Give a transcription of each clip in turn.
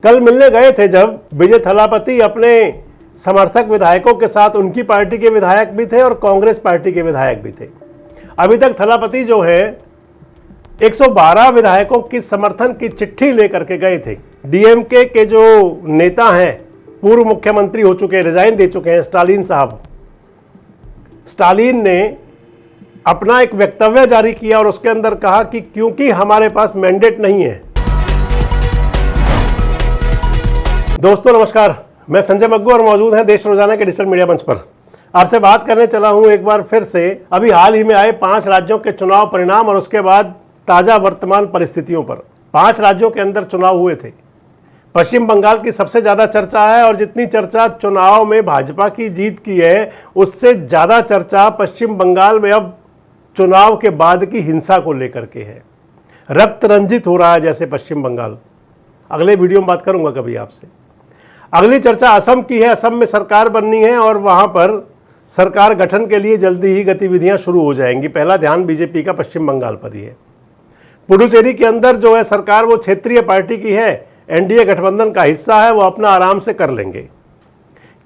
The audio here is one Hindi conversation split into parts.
कल मिलने गए थे जब विजय थलापति अपने समर्थक विधायकों के साथ, उनकी पार्टी के विधायक भी थे और कांग्रेस पार्टी के विधायक भी थे। अभी तक थलापति जो है 112 विधायकों की समर्थन की चिट्ठी लेकर के गए थे। डीएमके के जो नेता हैं, पूर्व मुख्यमंत्री हो चुके, रिजाइन दे चुके हैं, स्टालिन साहब। स्टालिन ने अपना एक वक्तव्य जारी किया और उसके अंदर कहा कि क्योंकि हमारे पास मैंडेट नहीं है। दोस्तों नमस्कार, मैं संजय मग्गू और मौजूद हैं देश रोजाना के डिजिटल मीडिया मंच पर। आपसे बात करने चला हूं एक बार फिर से अभी हाल ही में आए 5 राज्यों के चुनाव परिणाम और उसके बाद ताजा वर्तमान परिस्थितियों पर। 5 राज्यों के अंदर चुनाव हुए थे। पश्चिम बंगाल की सबसे ज्यादा चर्चा है और जितनी चर्चा चुनाव में भाजपा की जीत की है, उससे ज्यादा चर्चा पश्चिम बंगाल में अब चुनाव के बाद की हिंसा को लेकर के है। रक्त रंजित हो रहा है जैसे पश्चिम बंगाल। अगले वीडियो में बात करूंगा कभी आपसे। अगली चर्चा असम की है। असम में सरकार बननी है और वहां पर सरकार गठन के लिए जल्दी ही गतिविधियां शुरू हो जाएंगी। पहला ध्यान बीजेपी का पश्चिम बंगाल पर ही है। पुडुचेरी के अंदर जो है सरकार, वो क्षेत्रीय पार्टी की है, एनडीए गठबंधन का हिस्सा है, वो अपना आराम से कर लेंगे।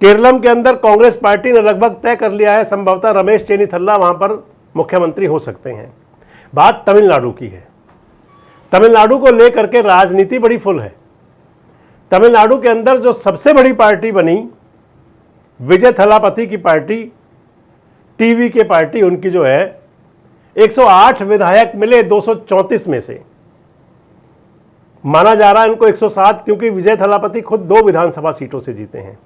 केरलम के अंदर कांग्रेस पार्टी ने लगभग तय कर लिया है, संभवतः रमेश चेन्नीथल्ला वहां पर मुख्यमंत्री हो सकते हैं। बात तमिलनाडु की है। तमिलनाडु को लेकर के राजनीति बड़ी फुल है। तमिलनाडु के अंदर जो सबसे बड़ी पार्टी बनी, विजय थलापति की पार्टी, टीवी के पार्टी, उनकी जो है 108 विधायक मिले 234 में से। माना जा रहा है इनको 107, क्योंकि विजय थलापति खुद 2 विधानसभा सीटों से जीते हैं।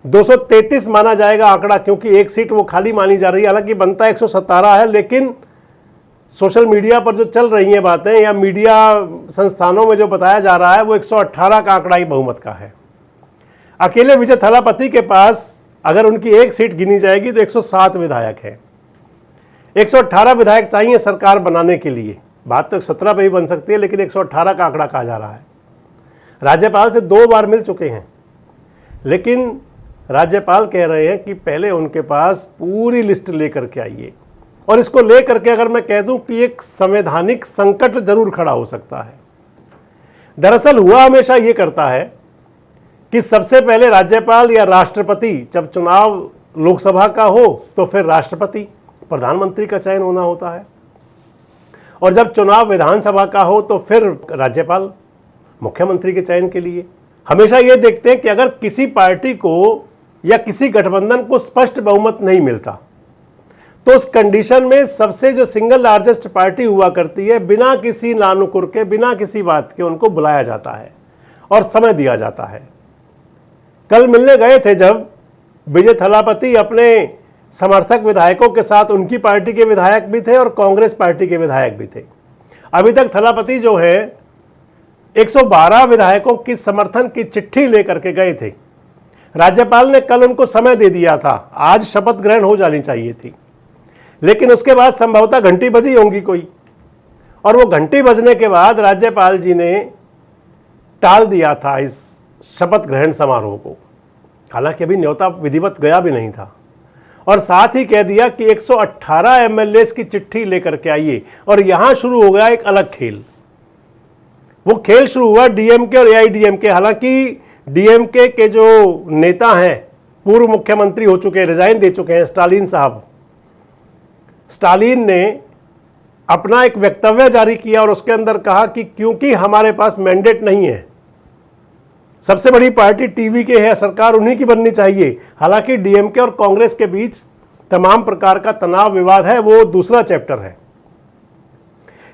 233 माना जाएगा आंकड़ा, क्योंकि एक सीट वो खाली मानी जा रही है। हालांकि बनता 117 है, लेकिन सोशल मीडिया पर जो चल रही हैं बातें या मीडिया संस्थानों में जो बताया जा रहा है, वो 118 का आंकड़ा ही बहुमत का है। अकेले विजय थलापति के पास अगर उनकी एक सीट गिनी जाएगी तो 107 विधायक है। 118 विधायक चाहिए सरकार बनाने के लिए। बात तो 17 पे भी बन सकती है, लेकिन 118 का आंकड़ा कहा जा रहा है। राज्यपाल से 2 बार मिल चुके हैं, लेकिन राज्यपाल कह रहे हैं कि पहले उनके पास पूरी लिस्ट लेकर के आइए। और इसको लेकर के अगर मैं कह दूं कि एक संवैधानिक संकट जरूर खड़ा हो सकता है। दरअसल हुआ हमेशा ये करता है कि सबसे पहले राज्यपाल या राष्ट्रपति, जब चुनाव लोकसभा का हो तो फिर राष्ट्रपति, प्रधानमंत्री का चयन होना होता है, और जब चुनाव विधानसभा का हो तो फिर राज्यपाल मुख्यमंत्री के चयन के लिए। हमेशा ये देखते हैं कि अगर किसी पार्टी को या किसी गठबंधन को स्पष्ट बहुमत नहीं मिलता तो उस कंडीशन में सबसे जो सिंगल लार्जेस्ट पार्टी हुआ करती है, बिना किसी नानुकुर के, बिना किसी बात के उनको बुलाया जाता है और समय दिया जाता है। कल मिलने गए थे जब विजय थलापति अपने समर्थक विधायकों के साथ, उनकी पार्टी के विधायक भी थे और कांग्रेस पार्टी के विधायक भी थे। अभी तक थलापति जो है 112 विधायकों की समर्थन की चिट्ठी लेकर के गए थे। राज्यपाल ने कल उनको समय दे दिया था, आज शपथ ग्रहण हो जानी चाहिए थी, लेकिन उसके बाद संभवतः घंटी बजी होंगी कोई, और वो घंटी बजने के बाद राज्यपाल जी ने टाल दिया था इस शपथ ग्रहण समारोह को। हालांकि अभी न्योता विधिवत गया भी नहीं था, और साथ ही कह दिया कि 118 एमएलए की चिट्ठी लेकर के आइए। और यहां शुरू हो गया एक अलग खेल। वो खेल शुरू हुआ डीएमके और एआईडीएमके। हालांकि डीएमके के जो नेता हैं, पूर्व मुख्यमंत्री हो चुके, रिजाइन दे चुके हैं, स्टालिन साहब। स्टालिन ने अपना एक वक्तव्य जारी किया और उसके अंदर कहा कि क्योंकि हमारे पास मैंडेट नहीं है, सबसे बड़ी पार्टी टीवी के है, सरकार उन्हीं की बननी चाहिए। हालांकि डीएमके और कांग्रेस के बीच तमाम प्रकार का तनाव विवाद है, वो दूसरा चैप्टर है।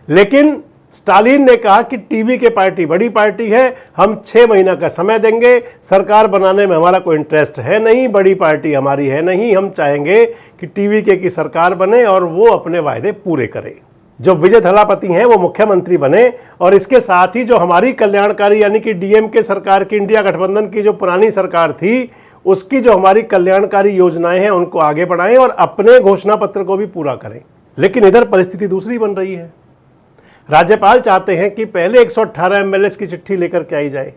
लेकिन स्टालिन ने कहा कि टीवी के पार्टी बड़ी पार्टी है, हम 6 महीना का समय देंगे, सरकार बनाने में हमारा कोई इंटरेस्ट है नहीं, बड़ी पार्टी हमारी है नहीं, हम चाहेंगे कि टीवी के की सरकार बने और वो अपने वायदे पूरे करे। जो विजय थलापति हैं वो मुख्यमंत्री बने, और इसके साथ ही जो हमारी कल्याणकारी यानी कि डीएमके सरकार की, इंडिया गठबंधन की जो पुरानी सरकार थी, उसकी जो हमारी कल्याणकारी योजनाएं हैं उनको आगे बढ़ाएं और अपने घोषणा पत्र को भी पूरा करें। लेकिन इधर परिस्थिति दूसरी बन रही है। राज्यपाल चाहते हैं कि पहले 118 एमएलए की चिट्ठी लेकर के आई जाए।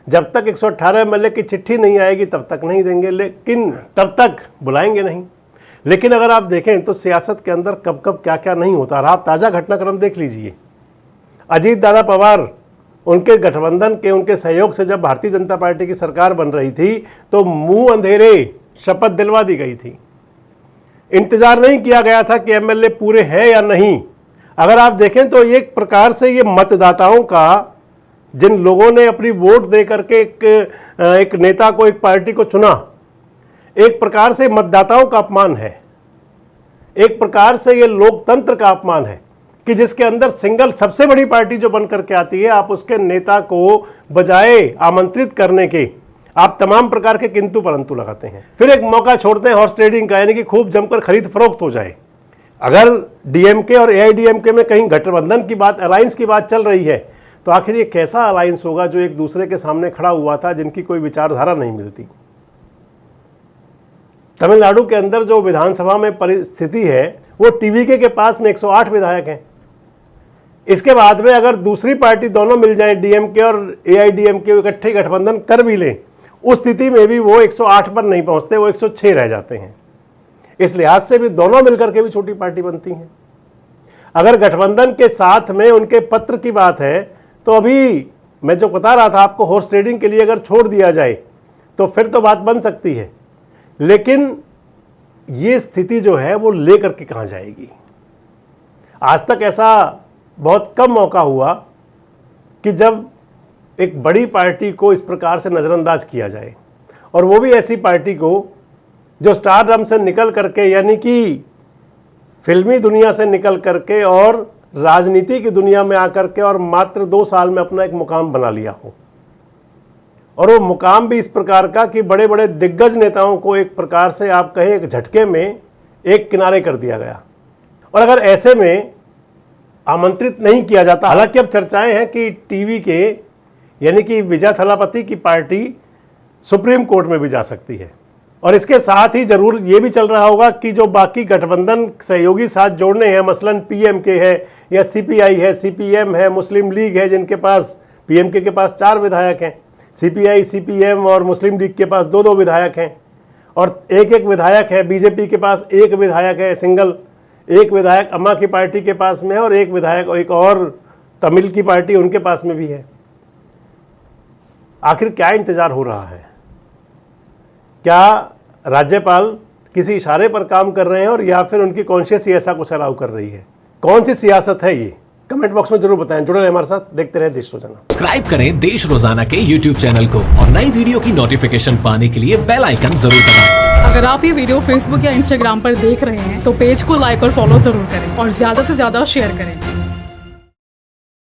जब तक 118 एमएलए की चिट्ठी नहीं आएगी तब तक नहीं देंगे, लेकिन तब तक बुलाएंगे नहीं। लेकिन अगर आप देखें तो सियासत के अंदर कब कब क्या क्या नहीं होता। आप ताज़ा घटनाक्रम देख लीजिए। अजीत दादा पवार उनके गठबंधन के, उनके सहयोग से जब भारतीय जनता पार्टी की सरकार बन रही थी तो मुंह अंधेरे शपथ दिलवा दी गई थी। इंतजार नहीं किया गया था कि एमएलए पूरे हैं या नहीं। अगर आप देखें तो एक प्रकार से ये मतदाताओं का, जिन लोगों ने अपनी वोट दे करके एक नेता को, एक पार्टी को चुना, एक प्रकार से मतदाताओं का अपमान है। एक प्रकार से ये लोकतंत्र का अपमान है कि जिसके अंदर सिंगल सबसे बड़ी पार्टी जो बन करके आती है, आप उसके नेता को बजाय आमंत्रित करने के आप तमाम प्रकार के किंतु परंतु लगाते हैं। फिर एक मौका छोड़ते हैं हॉर्स ट्रेडिंग का, यानी कि खूब जमकर खरीद फरोख्त हो जाए। अगर डीएमके और एआईडीएमके में कहीं गठबंधन की बात, अलायंस की बात चल रही है, तो आखिर ये कैसा अलायंस होगा जो एक दूसरे के सामने खड़ा हुआ था, जिनकी कोई विचारधारा नहीं मिलती। तमिलनाडु के अंदर जो विधानसभा में परिस्थिति है, वो टीवीके के पास में 108 विधायक हैं। इसके बाद में अगर दूसरी पार्टी दोनों मिल जाए, डीएमके और एआईडीएमके इकट्ठे गठबंधन कर भी लें, उस स्थिति में भी वो 108 पर नहीं पहुंचते, वो 106 रह जाते हैं। इस लिहाज से भी दोनों मिलकर के भी छोटी पार्टी बनती हैं। अगर गठबंधन के साथ में उनके पत्र की बात है, तो अभी मैं जो बता रहा था आपको, हॉर्स ट्रेडिंग के लिए अगर छोड़ दिया जाए तो फिर तो बात बन सकती है। लेकिन ये स्थिति जो है वो लेकर के कहां जाएगी? आज तक ऐसा बहुत कम मौका हुआ कि जब एक बड़ी पार्टी को इस प्रकार से नज़रअंदाज किया जाए, और वो भी ऐसी पार्टी को जो स्टारडम से निकल करके, यानी कि फिल्मी दुनिया से निकल करके और राजनीति की दुनिया में आकर के और मात्र 2 साल में अपना एक मुकाम बना लिया हो। और वो मुकाम भी इस प्रकार का कि बड़े बड़े दिग्गज नेताओं को एक प्रकार से आप कहें एक झटके में एक किनारे कर दिया गया। और अगर ऐसे में आमंत्रित नहीं किया जाता, हालांकि अब चर्चाएं हैं कि टीवीके यानी कि विजय थलापति की पार्टी सुप्रीम कोर्ट में भी जा सकती है। और इसके साथ ही जरूर ये भी चल रहा होगा कि जो बाकी गठबंधन सहयोगी साथ जोड़ने हैं, मसलन पीएमके है या सीपीआई है, सीपीएम है, मुस्लिम लीग है, जिनके पास, पीएमके के पास 4 विधायक हैं, सीपीआई, सीपीएम और मुस्लिम लीग के पास 2-2 विधायक हैं, और एक विधायक है, बीजेपी के पास 1 विधायक है सिंगल, 1 विधायक अम्मा की पार्टी के पास में है, और 1 विधायक एक और तमिल की पार्टी उनके पास में भी है। आखिर क्या इंतजार हो रहा है? क्या राज्यपाल किसी इशारे पर काम कर रहे हैं, और या फिर उनकी कॉन्शियस ही ऐसा कुछ अलाउ कर रही है? कौन सी सियासत है ये? कमेंट बॉक्स में जरूर बताएं। जुड़े रहे हमारे साथ, देखते रहे देश रोजाना। सब्सक्राइब करें देश रोजाना के YouTube चैनल को, और नई वीडियो की नोटिफिकेशन पाने के लिए बेल आइकन जरूर दबाएं। अगर आप ये वीडियो Facebook या Instagram पर देख रहे हैं, तो पेज को लाइक और फॉलो जरूर करें, और ज्यादा से ज्यादा शेयर करें।